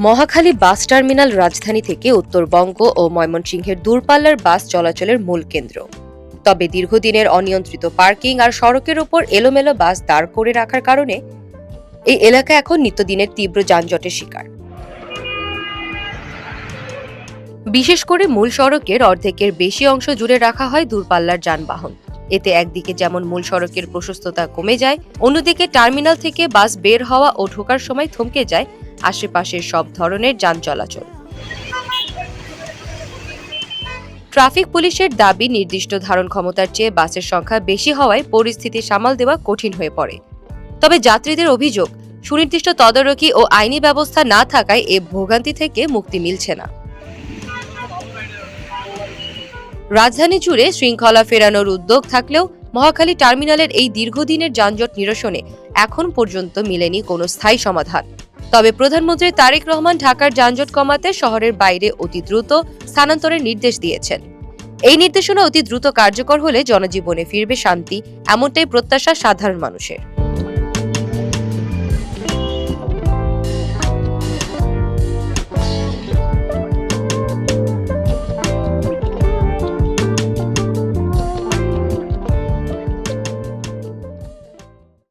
Mohakhali bus terminal রাজধানী থেকে উত্তরবঙ্গ ও ময়মনসিংহের দূরপাল্লার বাস চলাচলের মূল কেন্দ্র। তবে দীর্ঘদিনের অনিয়ন্ত্রিত পার্কিং আর সড়কের ওপর এলোমেলো বাস দাঁড় করে রাখার কারণে এই এলাকা এখন নিত্যদিনের তীব্র যানজটের শিকার। বিশেষ করে মূল সড়কের অর্ধেকের বেশি অংশ জুড়ে রাখা হয় দূরপাল্লার যানবাহন। এতে একদিকে যেমন মূল সড়কের প্রশস্ততা কমে যায়, অন্যদিকে টার্মিনাল থেকে বাস বের হওয়া ও ঢোকার সময় থমকে যায় আশেপাশের সব ধরনের যান চলাচল। ট্রাফিক পুলিশের দাবি, নির্দিষ্ট ধারণ ক্ষমতার চেয়ে বাসের সংখ্যা বেশি হওয়ায় পরিস্থিতি সামাল দেওয়া কঠিন হয়ে পড়ে। তবে যাত্রীদের অভিযোগ, সুনির্দিষ্ট তদারকি ও আইনি ব্যবস্থা না থাকায় এ ভোগান্তি থেকে মুক্তি মিলছে না। রাজধানী জুড়ে শৃঙ্খলা ফেরানোর উদ্যোগ থাকলেও মহাখালী টার্মিনালের এই দীর্ঘদিনের যানজট নিরসনে এখন পর্যন্ত মিলেনি কোনো স্থায়ী সমাধান। তবে প্রধানমন্ত্রী তারেক রহমান ঢাকার যানজট কমাতে শহরের বাইরে অতি দ্রুত স্থানান্তরের নির্দেশ দিয়েছেন। এই নির্দেশনা অতি দ্রুত কার্যকর হলে জনজীবনে ফিরবে শান্তি, এমনটাই প্রত্যাশা সাধারণ মানুষের।